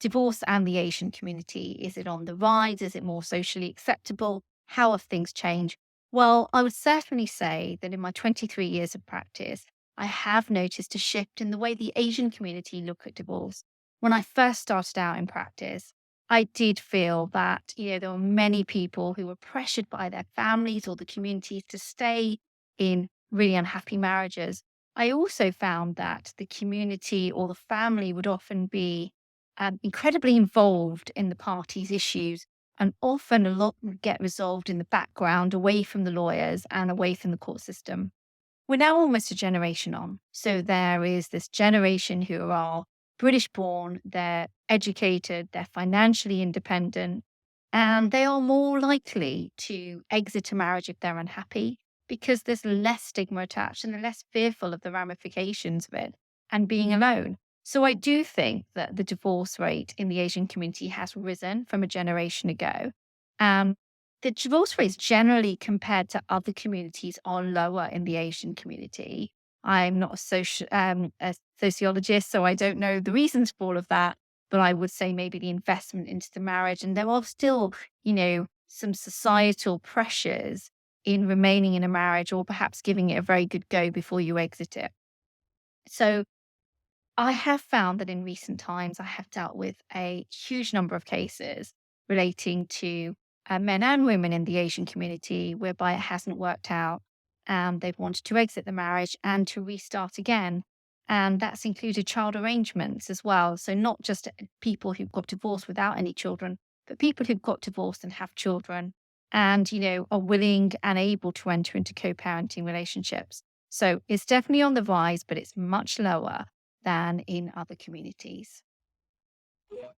divorce and the Asian community? Is it on the rise? Is it more socially acceptable? How have things changed? Well, I would certainly say that in my 23 years of practice, I have noticed a shift in the way the Asian community look at divorce. When I first started out in practice, I did feel that, there were many people who were pressured by their families or the communities to stay in really unhappy marriages. I also found that the community or the family would often be incredibly involved in the parties' issues, and often a lot would get resolved in the background, away from the lawyers and away from the court system. We're now almost a generation on. So there is this generation who are British born, they're educated, they're financially independent, and they are more likely to exit a marriage if they're unhappy because there's less stigma attached and they're less fearful of the ramifications of it and being alone. So I do think that the divorce rate in the Asian community has risen from a generation ago. Um, the divorce rates generally compared to other communities are lower in the Asian community. I'm not a sociologist, so I don't know the reasons for all of that. But I would say maybe the investment into the marriage, and there are still, some societal pressures in remaining in a marriage or perhaps giving it a very good go before you exit it. So I have found that in recent times, I have dealt with a huge number of cases relating to men and women in the Asian community whereby it hasn't worked out and they've wanted to exit the marriage and to restart again. And that's included child arrangements as well. So, not just people who've got divorced without any children, but people who've got divorced and have children and, are willing and able to enter into co parenting relationships. So, it's definitely on the rise, but it's much lower than in other communities.